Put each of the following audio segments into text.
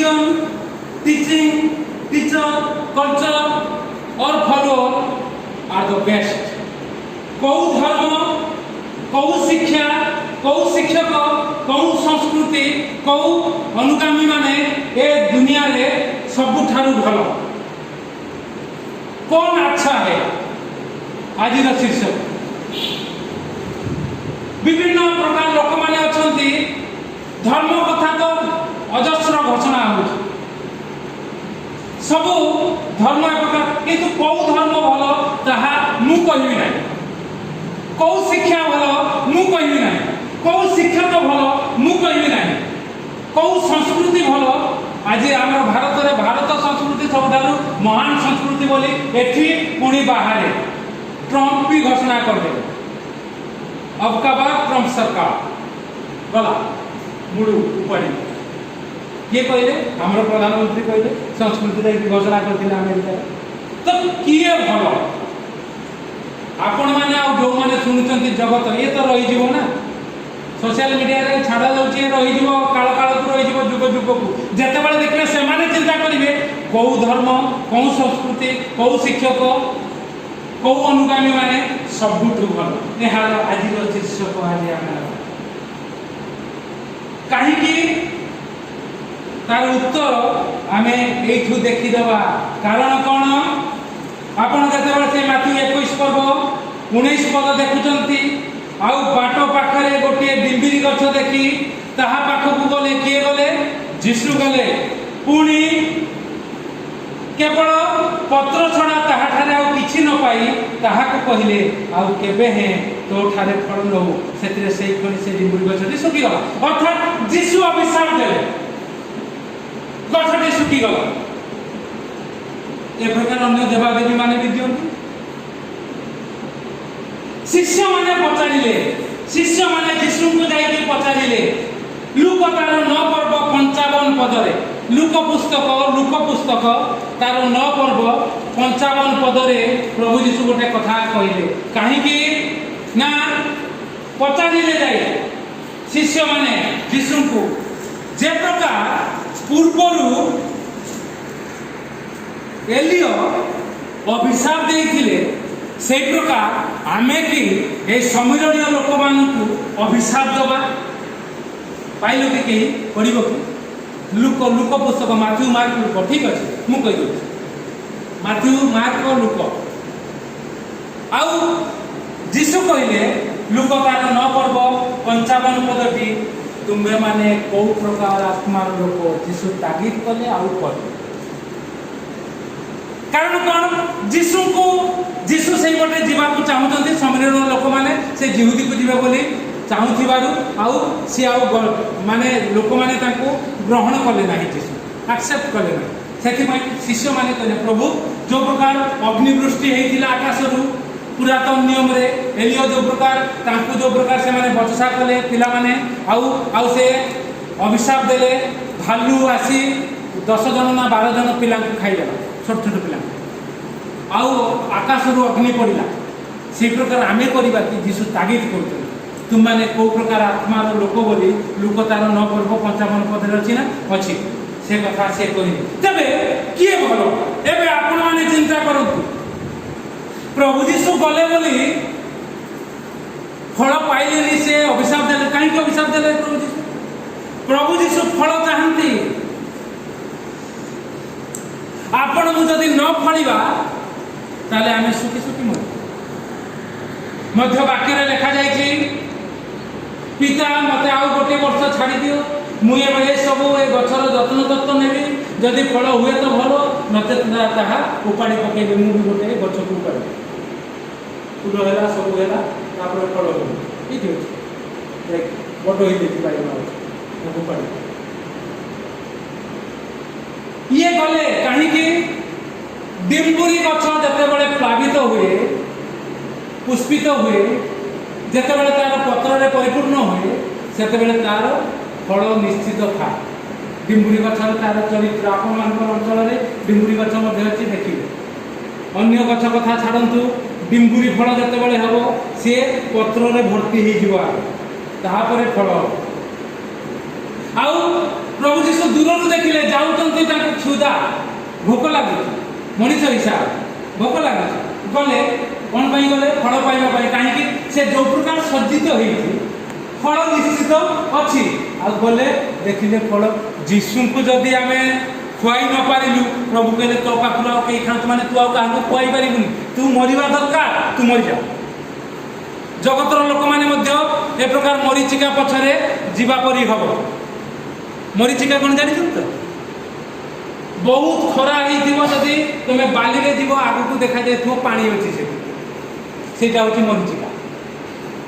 religion, teaching, teacher, culture or follower are the best. कौ धर्म, कौ शिक्षा, कौ शिक्षक, कौ संस्कृति, कौ अनुगामी माने ए दुनिया रे सबुठारु भलो कौन अच्छा है? आज शीर्षक विभिन्न प्रकार लोक माने अछंती धर्म कथा तो अजस्र घोषणा हो सबु धर्म एक प्रकार किंतु कौ धर्म भलो ताहा मु कहबी ना कौ शिक्षा भलो मु कहबी ना कौ शिक्षक भलो मु कहबी ना कौ संस्कृति भलो आज आम भारत रे भारत संस्कृति सबुठारु महान संस्कृति बोली एठी पुणी बाहर ट्रम्प भी घोषणा कर दे अब का बात ट्रम्प सरकार गला मुड़ू ऊपर ये कहले हमर प्रधानमंत्री कहले संस्कृति रे घोषणा करथिले अमेरिका तो किए भलो आपण माने आ जो माने सुनुचंती जगत ये तो रही जीवो ना सोशल मीडिया रे छाड़ा जाउची रही जीवो काल काल को रही जीवो जुग जुग को जते बेले देखले से माने चिंता करिवे कौ धर्म कौ संस्कृति कौ शिक्षक कौ अनुगामी माने सबुठु भल एहार आज शीर्षक आज कहीं तार उत्तर आमे एठू देखी देबा कारण कौन आपण जते से माथि 21 पर्व 19 पद देखुचंती आउ बाटो पाखरे गोटे डिंबिरी गछ देखी ताहा पाखकू गले किए गले जीशु गले पुणी केवल पत्र छड़ा ताहा ठारे आउ किछि न पाई ताहा को कहिले आउ केबे हे तो ठारे फल नो सेतिरे सेई कोनी से डिंबिरी गछटी सुकी गला अर्थात जीशु अभिशाप देले गछटी सुकी गला ए प्रकार अन्य देवादेवी माने भी दियंती शिष्य माने पचारिले शिष्य माने जीशु को जाई पचारिले लुक तार 9 पर्व 55 पदरे लुक पुस्तक तार 9 पर्व 55 पदरे प्रभु जीशु गोटे कथा कहले काहे कि ना पचारिले जाई शिष्य माने जीशु को जे प्रकार पूर्वरु एलियो अभिशाप देइथिले से प्रकार आमे कि ए समीरणीय लोक मानकु अभिशाप दबा पाइलो कि कही पढ़िबो कि लुक पुस्तक माथ्यू मार्क लुक ठीक अछि मु कहि दो माथ्यू मार्क लुक आउ जीशु कहले लुक तार 9 पर्व 55 पदटी तुमे माने को प्रकार आत्मा लोक जीशु तागीद कले आउ कले कारण कौन जीशु से गोटे जीवाकू चाहूँगी समीरण लोक मैंने से जिहुदी को जीवा बोली चाहूबार आउ सी आउ माने लोक मैंने ग्रहण कले ना जीशु एक्सेप्ट कले ना से शिष्य मैंने कहले प्रभु जो प्रकार अग्निवृष्टि होता आकाशरू पुरातन नियम रे एलियो जो प्रकार से माने बचसा कले पिला माने आउ से अभिशाप देले भालू आसी 10 जन ना 12 जन पिला खाइदेला छोट छोट पिला आउ आकाशरू अग्नि पड़ा से प्रकार आमे करबा कि जीशु तागीद करते तुम माने को प्रकार आत्मार लोक बोली लुक तार 9 पर्व 55 पदरे अछि ना अछि से कथा से कहि तबे किए भलो एबे आपण माने चिंता करंतु प्रभु जीशु गले बोली फल पाइले से अभिशाप देले काहे कि अभिशाप देले प्रभु जीशु फल चाहंती आपण मु जदि न फलिबा ताले आमे सुखी सुखी मध्य वाक्य रे लिखा जाय कि पिता मते आउ गोटे वर्ष छाड़ी दियो मु ए सब ए गछर जत्न तत्व नेबी जदि फल हुए तो भलो नते ताहा उपाड़ी पकेबे मु भी गोटे गछ को उपाड़ी फूल हैला सब हैला तापर फल हो ठीक है एक बड़ होई देखि पाइ ना उपाड़ी ये गले कहीं कि डिम्बुरी गछ जते बड़े प्लावित हुए पुष्पित हुए जते बड़े तार पत्र रे परिपूर्ण हुए सेते बड़े तार फल निश्चित था डिम्बुरी गछ तार चरित्र आपण मान अंचल रे डिम्बुरी गछ मध्ये अछि देखिबे अन्य गछ कथा छाड़ंतु डिम्बुरी फल जते बड़े हबो से पत्र रे भर्ती हे जिवा ताहा परे फल आउ प्रभु जीशु दूरनु देखिले जाऊ भोक लगु मनीष हिसाब भोक लगु गले कौन गले फल पाइबा कहीं से जो प्रकार सज्जित हो फल निश्चित अच्छी गले देखिले फल जीशु को जदि आम खुआई न पारू प्रभु कहले तो पाखु आ कहीं खाऊ मैंने तू आउ खुआई पारूनी तू मरवा दरकार तू मरी जा जगतर लोक मैंने ए प्रकार मरीचिका पछरे जीवा परी हम मरीचिका कौन जानी तो बहुत खरा होती तुम्हें बाली रे जीव आग को देखा जाए पानी अच्छी से मरीचिका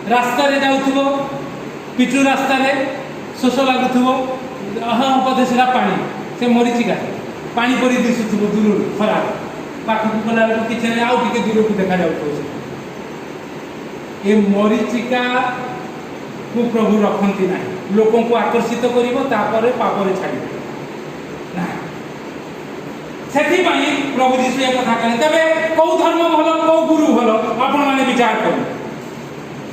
रास्ता रे जाऊ पिचु रास्ता रे शोष लगुव हाँ बोधे से पानी से मरीचिका पानी परी दिशुव दूर खरा पाखक गला किसी आउ टे दूर को देखा जाऊ ये मरीचिका को प्रभु रखती ना लोक को आकर्षित कर पापरे छाड़ से प्रभु जीशु एक कथा कहले तेरे कौ धर्म भल कौ गुरु भल आपण मैंने विचार कर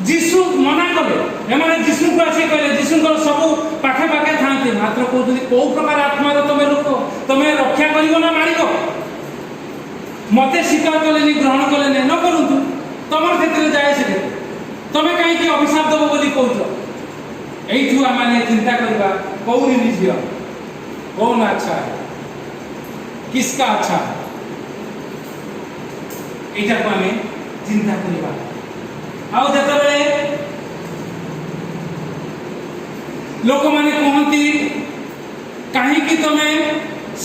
जीशु मना कले एमाने जीशु को आसी कहले जीशु सब पाखे पाखे था मात्र कहते कौ प्रकार आत्मार तुम लोक तुम रक्षा कर ना मारिक मत स्वीकार कले ग्रहण कले न करूँ तुम क्षेत्र जाए से तुम कहीं अभिशाप दब बोली कौच यू आम चिंता करवा कौन झील कौन अच्छा है किसका अच्छा है यहाँ को आम चिंता करवा आते लोक मैंने कहती कहीं तुम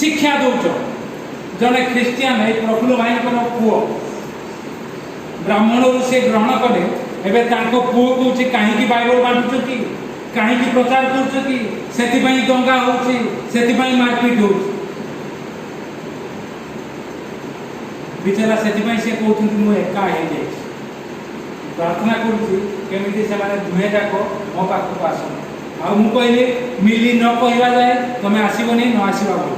शिक्षा दौच जड़े ख्रीस्टियान है प्रफुल्ल भाई पुओ ब्राह्मण से ग्रहण कले एवं पुओ कौच कहीं बाइबल बांटुच कि कहीं प्रचार कर दंगा हो मारपिट हो बिचारा से कहते मुझे एका हो जाए प्रार्थना करुँगी दुहे जाक मो पाखक आस आउ कहली मिली न कहवा जाए तुम आसबनी न आसवा भल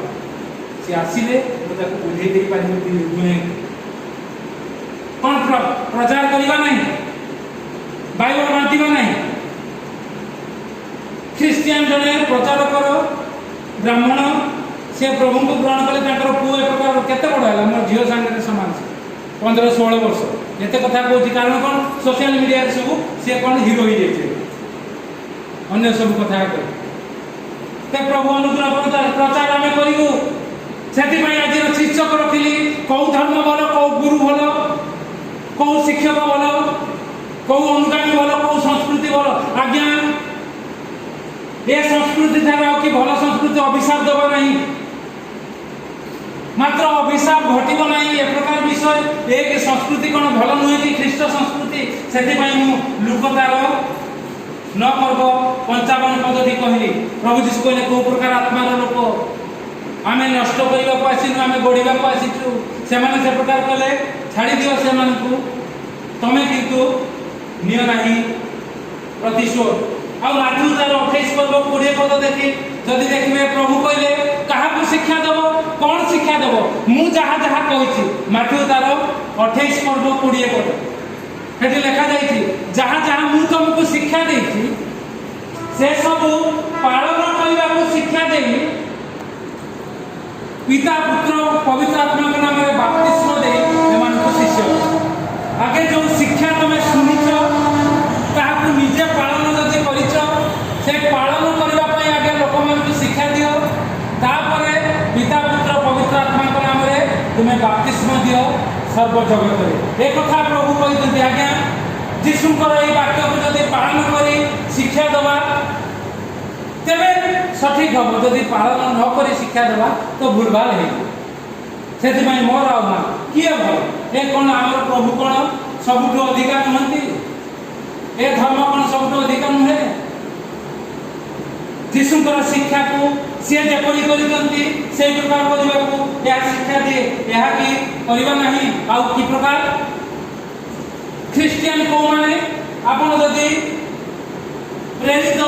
सी आसिले मुझे बुझे दे पारि दुहे कौन प्रचार करवा नहीं बाइबल बांटा नहीं ख्रीस्टियान जड़े प्रचार कर ब्राह्मण से प्रभु को ग्रहण कले पुओ एक प्रकार केते बड़ है मोर झील सांगे सामान 15-16 वर्ष एत कथा कहूँ कारण कौन सोशल मीडिया सब सी कौन हिरो हो जाए अन्य सब कथा कह प्रभु अनुग्रह प्रचार आम करूँ से आज शीर्षक रखिली कौ धर्म भल कौ गुरु भल कौ शिक्षक भल कौ अनुगामी भल कौ संस्कृति भल आज्ञा ये संस्कृति द्वारा कि भल संस्कृति अभिशाप देव नहीं मात्र अभिशाप घटब ना ए प्रकार विषय एक संस्कृति कौन भल नुहे कि ख्रीष्ट संस्कृति से लुकतार न पर्व 55 पदटी कहली प्रभु जीशु कहले कौ प्रकार आत्मार लोक आम नष्ट करने को आसीनु आम गढ़ा को आसीचु से प्रकार कले छाड़ी दियो से तमें किंतु निय नहीं प्रतिशोध आ माथ्यू तार 28 पर्व 20 पद देखी जदि देखिए प्रभु कहले क्या शिक्षा देव कौन शिक्षा देव मु जहाँ जहाँ कही माथ्यू तार 28 पर्व 20 पद से लिखा जाइए जहाँ जहाँ मु तुमको शिक्षा देती से सब पालन करने को शिक्षा देवी पिता पुत्र पवित्र आत्मा के नाम बाप्तिस्म दे शिष्य आगे जो शिक्षा तुम्हें शुणिच ताकू निजे पालन जदि कर पालन करने आगे लोक मान शिक्षा दियो तापर पिता पुत्र पवित्र आत्मा के नाम तुम्हें बाप्तिस्म दियो सर्व जगत एक कथा प्रभु कहते आज्ञा जीशुकर ये वाक्य को जब पालन कर शिक्षा देवा तेरे सठिक हम जदि पालन न कर शिक्षा देवा तो भूलभाल से मोर आह्वान किए भल ए कौन आम प्रभु कौन सबुठ अधिका नुहति ए धर्म कौन सबुठ अधिका नुहे जीशुकर शिक्षा को सी जेपरी से प्रकार करने को यह शिक्षा दिए यह कि करवा नहीं आउ कि प्रकार ख्रीस्टियान को माने आपण जदि प्रेरित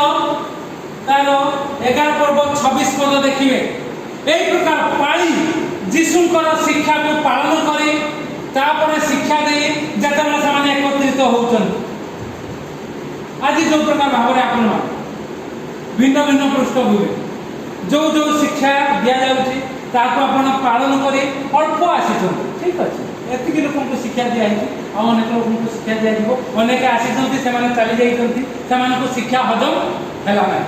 तार 11 पर्व 26 पद देखिए यही प्रकार पाली जीशुकर शिक्षा को पालन करे तापर शिक्षा दे जितेबाला से एकत्रित होचन आज जो प्रकार भाव में आपण भिन्न भिन्न पृष्ठभूमि जो जो शिक्षा दि जाऊँगी ताको आपण पालन करी अल्प आसीछन ठीक अछि एतिक लोक शिक्षा दिया अनेक लोक शिक्षा दिया अनेक आसीछन से चली जाइछन से शिक्षा हजम हैला ना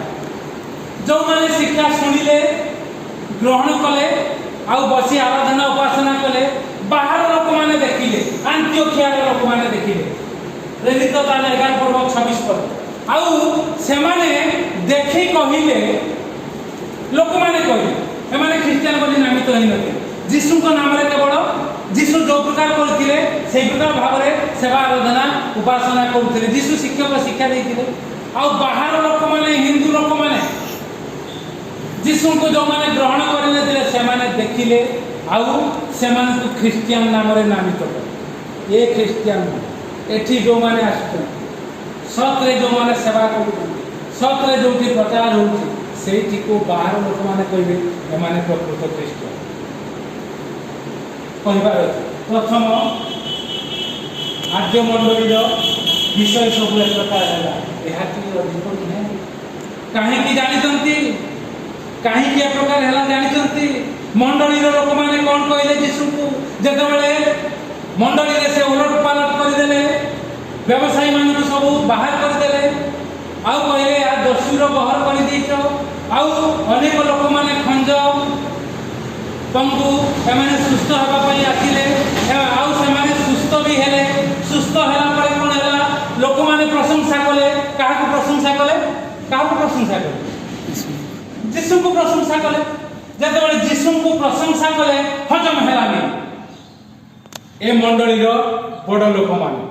जो माने शिक्षा सुनिले ग्रहण कले आउ बसी आराधना उपासना कले बाहर लोक माने देखिले आंतियोखिया लोक माने देखिले प्रेरित ताले 11 पर्व 26 पद आउ से माने देखि कहिले लोक माने कहिले एमाने ख्रिस्टियन बोली नामित होई नथे जीसु को नाम रे केवल जीसु जो प्रकार करथिले सेही प्रकार भाव रे सेवा आराधना उपासना करथिले जीसु शिक्षक शिक्षा देथिले आउ बाहर लोक माने हिंदू लोक माने जीसु को जो माने ग्रहण करले दिले से माने देखिले आउ से माने को ख्रिस्टियन नाम रे नामित कर ए ख्रिस्टियन एठी जो माने आसुछन सतरे जो माने सेवा करूछन सतरे जोटी प्रचार होउछि सेठी को बाहर लोक माने कहबे ए माने प्रकृत ख्रिस्टियन कहबार प्रथम आद्य मंडलीर विषय सब एक प्रकार है यह कि अधिक नहीं कहीं की जानिचंती कहीं के प्रकार है जानिचंती मंडलीर लोक माने कौन कहले जीसु को जतबेले मंडली रे से उलट पालट कर देले व्यवसायी मान को सब बाहर कर देले आउ कहले आ दस्युर बहर कर दीचो आउ अनेक लोक माने खंज पंगु एमाने सुस्थ होबा पई आथिले आउ से माने सुस्थ भी हेले सुस्थ होला परे कोन हैला लोक माने प्रशंसा कले काहा को प्रशंसा कले जीसु को प्रशंसा कले जतबेले जीसु को प्रशंसा कले हजम हेलानी ए मंडलीर बड़ लोक माने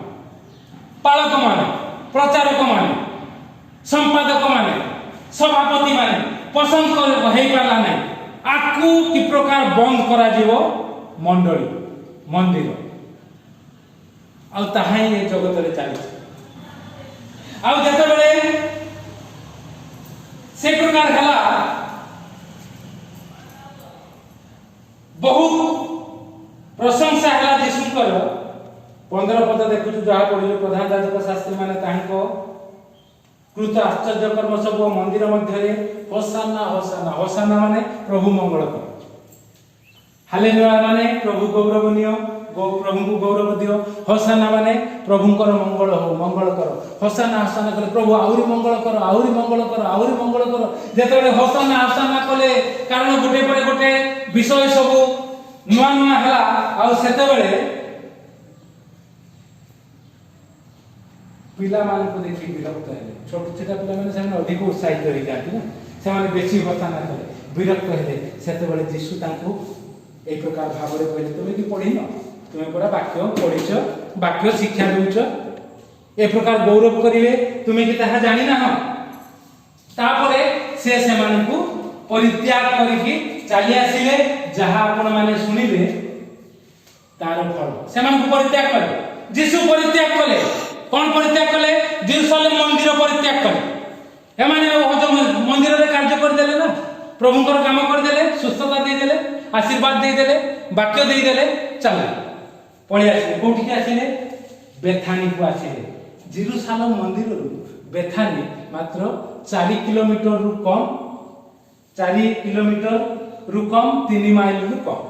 पालक माने प्रचारक माने संपादक माने सभापति माने पसंद कर हेई पाला नै आकु कि प्रकार बंद करा जीवो मंडली मंदिर आ ताहाई ए जगत रे चली आ जतबेले से प्रकार हला बहुत प्रशंसा हला जीशुकर 15 पद देखु जहा पढिले प्रधान याजक शास्त्री माने तांको कृत आश्चर्य कर्म सब मंदिर मध्य रे होसाना होसाना होसाना माने प्रभु मंगल कर हालेलुया माने प्रभु गौरवनीय प्रभु को गौरव दियो होसाना माने प्रभुंकर मंगल हो मंगल कर होसाना होसाना करे प्रभु आउरी मंगल कर आउरी मंगल कर आउरी मंगल कर जेतबे होसाना होसाना कले कारण गोटे परे गोटे विषय सब नुआ नुआ हला आ सेतबेले पिला मान को देखि विरक्त हेले छोट छोटा पिला माने से अधिक उत्साहित हो जाती ना से माने बेसी होसाना करे विरक्त हेले सेतबेले यीशु तांको ए प्रकार भाव रे कहले तुमे कि पढिनो तुमे पूरा वाक्य पढिछ वाक्य शिक्षा देउछ ए प्रकार गौरव करिवे तुमे कि ताहा जानि ना हो तापरे से मान को परित्याग करिकि चली आसिले जहा आपण माने सुनिले तार फल से मान को परित्याग करे यीशु परित्याग कले कौन परित्याग कले जेरूशलेम मंदिर परित्याग कले एमाने मंदिर रे कार्य कर देले ना प्रभुंकर काम कर देले सुस्थता दे देले आशीर्वाद दे देले वाक्य दे देले चला पळि आसिले कोठी के आसिले बेथानी को आसिले जेरूशलेम मंदिर रु बेथानी मात्र 4 किलोमीटर रु कम 4 किलोमीटर रु कम 3 माइल रु कम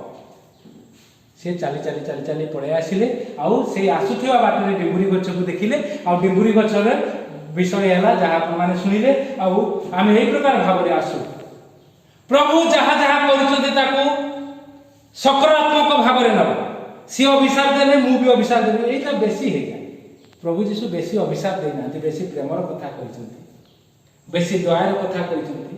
से चली चली चली चली पळे आसिले आउ से आसुथिबा बाटरे डिंबुरी गछ को देखिले आ डिंबुरी गछ रे विषय हैला जहा माने सुनिले आउ आमे एई प्रकार भाव रे आसु प्रभु जहा जहा करिसते ताको सकारात्मक भाव रे नबा सी अभिशाप देले मु भी अभिशाप देले एटा बेसी हे जाय प्रभु यीशु बेसी अभिशाप देना बेसी प्रेमर कथा कहिसंती बेसी दयार कथा कहिसंती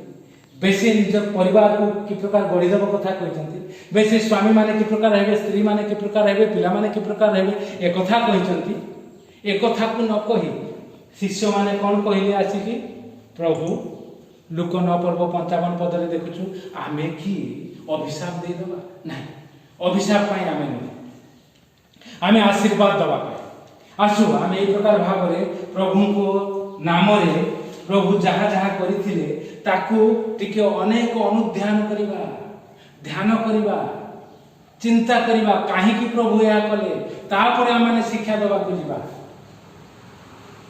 बेसी निज परिवार को कि प्रकार गढ़ी देव कथा कहिसंती बेसी स्वामी माने कि प्रकार हेबे स्त्री माने कि प्रकार हेबे पिला माने कि प्रकार हेबे ए कथा कहिसंती ए कथा को न कहि शिष्य माने कोन कहिले आसी कि प्रभु लोक 9 पर्व 55 पद रे देखुछु आमे कि अभिशाप दे दबा नहीं अभिशाप पाई आमे नहीं आमे आशीर्वाद दबा पाई आसु आमे ए प्रकार भाव रे प्रभु को नाम रे प्रभु जहा जहा करिथिले ताकू टिके अनेक अनुध्यान करिबा ध्यान करिबा चिंता करिबा काहे कि प्रभु या कले तापरे आमे शिक्षा दबा को जिबा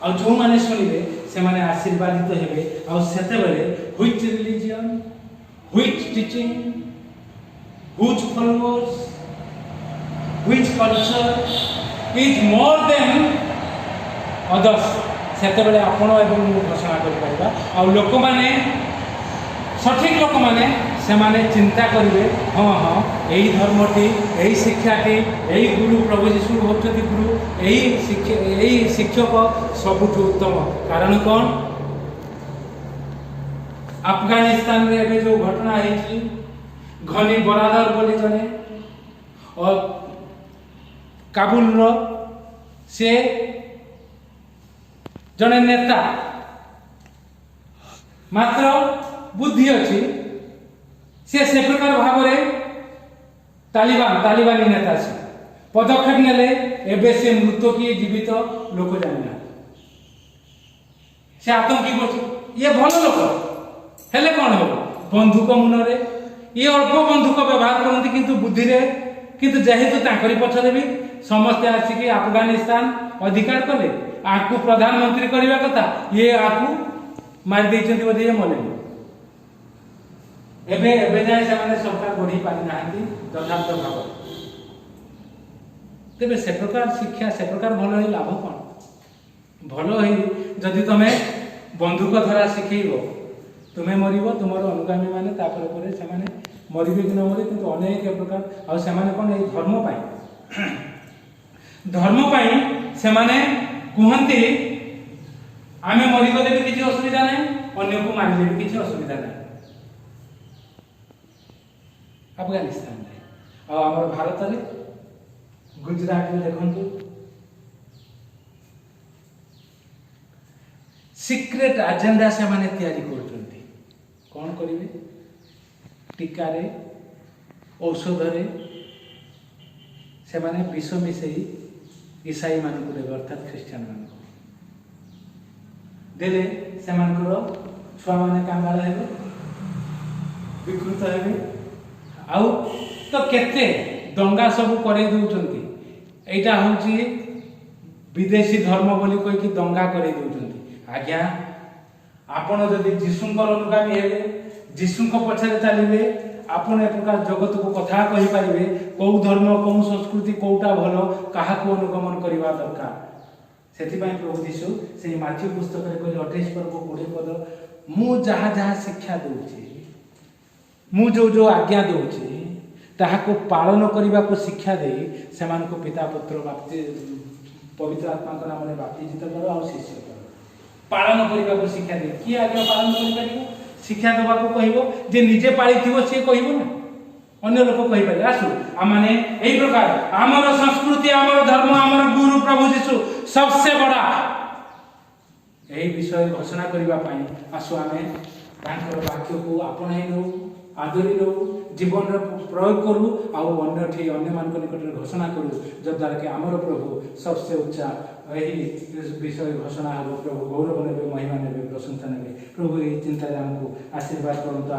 आ जो माने सुनिबे से माने आशीर्वादित हेबे आ सेते बेले which religion which teaching whose followers, which culture is more than others, ସେତେବେଳେ ଆପଣ ଏବଂ ମୁଁ ଘୋଷଣା କରିପାରିବା। ଆଉ ଲୋକମାନେ ସଠିକ୍ ଲୋକମାନେ ସେମାନେ ଚିନ୍ତା କରିବେ ହଁ ହଁ ଏଇ ଧର୍ମଟି, ଏଇ ଶିକ୍ଷାଟି, ଏଇ ଗୁରୁ ପ୍ରଭୁ ଯୀଶୁ ହେଉଛନ୍ତି ଗୁରୁ, ଏଇ ଶିକ୍ଷକ ସବୁଠୁ ଉତ୍ତମ। କାରଣ କ'ଣ? ଆଫଗାନିସ୍ତାନରେ ଏବେ ଯେଉଁ ଘଟଣା ହେଇଛି, ଘନି ବରାଦର ବୋଲି ଜଣେ କାବୁଲର ସେ ଜଣେ ନେତା, ମାତ୍ର ବୁଦ୍ଧି ଅଛି, ସେ ପ୍ରକାର ଭାବରେ ତାଲିବାନୀ ନେତା ସେ ପଦକ୍ଷେପ ନେଲେ। ଏବେ ସେ ମୃତ କିଏ ଜୀବିତ ଲୋକ ଜାଣିନାହାନ୍ତି, ସେ ଆତଙ୍କି କରୁଛି। ଇଏ ଭଲ ଲୋକ ହେଲେ କ'ଣ ହେବ? ବନ୍ଧୁକ ମୁନରେ ଇଏ ଅଳ୍ପ ବନ୍ଧୁକ ବ୍ୟବହାର କରନ୍ତି, କିନ୍ତୁ ବୁଦ୍ଧିରେ, କିନ୍ତୁ ଯେହେତୁ ତାଙ୍କରି ପଛରେ ବି ସମସ୍ତେ ଆସିକି ଆଫଗାନିସ୍ତାନ ଅଧିକାର କଲେ, ଆକୁ ପ୍ରଧାନମନ୍ତ୍ରୀ କରିବା କଥା, ଇଏ ଆକୁ ମାରି ଦେଇଛନ୍ତି ବୋଧେ, ଇଏ ମନେ ଏବେ ଯାଏ ସେମାନେ ସରକାର ଗଢ଼ି ପାରିନାହାନ୍ତି ଯଥାର୍ଥ ଭାବରେ। ତେବେ ସେ ପ୍ରକାର ଶିକ୍ଷା, ସେ ପ୍ରକାର ଭଲ ହେଇ ଲାଭ କ'ଣ? ଭଲ ହେଇ ଯଦି ତମେ ବନ୍ଧୁକ ଧରା ଶିଖେଇବ, ତୁମେ ମରିବ, ତୁମର ଅନୁଗାମୀ ମାନେ ତାପରେ ପରେ ସେମାନେ ମରିବେ କି ନ ମରିବେ, କିନ୍ତୁ ଅନେକ ପ୍ରକାର। ଆଉ ସେମାନେ କ'ଣ ଏଇ ଧର୍ମ ପାଇଁ ସେମାନେ କୁହନ୍ତି ଆମେ ମରିଗଲେ ବି କିଛି ଅସୁବିଧା ନାହିଁ, ଅନ୍ୟକୁ ମାରିଲେ ବି କିଛି ଅସୁବିଧା ନାହିଁ। ଆଫଗାନିସ୍ତାନରେ ଆଉ ଆମର ଭାରତରେ ଗୁଜରାଟରେ ଦେଖନ୍ତୁ, ସିକ୍ରେଟ ଆଜେଣ୍ଡା ସେମାନେ ତିଆରି କରୁଛନ୍ତି। କ'ଣ କରିବେ? ଟୀକାରେ, ଔଷଧରେ ସେମାନେ ବିଷ ମିଶେଇ ଇସାଇ ମାନଙ୍କୁ ଦେବେ, ଅର୍ଥାତ୍ ଖ୍ରୀଷ୍ଟିଆନ ମାନଙ୍କୁ ଦେଲେ ସେମାନଙ୍କର ଛୁଆମାନେ କାଙ୍ଗାଳ ହେବେ, ବିକୃତ ହେବେ। ଆଉ ତ କେତେ ଦଙ୍ଗା ସବୁ କରେଇ ଦେଉଛନ୍ତି। ଏଇଟା ହେଉଛି ବିଦେଶୀ ଧର୍ମ ବୋଲି କହିକି ଦଙ୍ଗା କରେଇ ଦେଉଛନ୍ତି। ଆଜ୍ଞା, ଆପଣ ଯଦି ଯୀଶୁଙ୍କର ଅନୁଗାମୀ ହେବେ, ଯୀଶୁଙ୍କ ପଛରେ ଚାଲିବେ, ଆପଣ ଏ ପ୍ରକାର ଜଗତକୁ କଥା କହିପାରିବେ କେଉଁ ଧର୍ମ, କେଉଁ ସଂସ୍କୃତି, କେଉଁଟା ଭଲ, କାହାକୁ ଅନୁଗମନ କରିବା ଦରକାର। ସେଥିପାଇଁ ପ୍ରଭୁ ଯୀଶୁ ସେଇ ମାଥ୍ୟୁ ପୁସ୍ତକରେ କହିଲେ 28 ପର୍ବ 20 ପଦ, ମୁଁ ଯାହା ଯାହା ଶିକ୍ଷା ଦେଉଛି, ମୁଁ ଯେଉଁ ଆଜ୍ଞା ଦେଉଛି, ତାହାକୁ ପାଳନ କରିବାକୁ ଶିକ୍ଷା ଦେଇ ସେମାନଙ୍କୁ ପିତା ପୁତ୍ର ପବିତ୍ର ଆତ୍ମାଙ୍କ ନାମରେ ବାପ୍ତିଜିତ କର ଆଉ ଶିଷ୍ୟ କର। ପାଳନ କରିବାକୁ ଶିକ୍ଷା ଦେଇ କିଏ ଆଜ୍ଞା ପାଳନ କରିପାରିବ? ଶିକ୍ଷା ଦେବାକୁ କହିବ ଯେ ନିଜେ ପାଳିଥିବ ସିଏ କହିବ ନା, ଅନ୍ୟ ଲୋକ କହିପାରିବେ। ଆସୁ ଆମମାନେ ଏଇ ପ୍ରକାର ଆମର ସଂସ୍କୃତି, ଆମର ଧର୍ମ, ଆମର ଗୁରୁ ପ୍ରଭୁ ଯୀଶୁ ସବସେ ବଡ଼ା, ଏହି ବିଷୟରେ ଘୋଷଣା କରିବା ପାଇଁ ଆସୁ ଆମେ ତାଙ୍କର ବାକ୍ୟକୁ ଆପଣେଇ ନେଉ, ଆଦରି ନେଉ, ଜୀବନରେ ପ୍ରୟୋଗ କରୁ, ଆଉ ଅନ୍ୟମାନଙ୍କ ନିକଟରେ ଘୋଷଣା କରୁ, ଯଦ୍ୱାରା କି ଆମର ପ୍ରଭୁ ସବସେ ଉଚ୍ଚା ଏହି ବିଷୟ ଘୋଷଣା ହେବ। ପ୍ରଭୁ ଗୌରବ ନେବେ, ମହିମା ନେବେ, ପ୍ରଶଂସା ନେବେ। ପ୍ରଭୁ ଏହି ଚିନ୍ତାରେ ଆମକୁ ଆଶୀର୍ବାଦ କରନ୍ତୁ।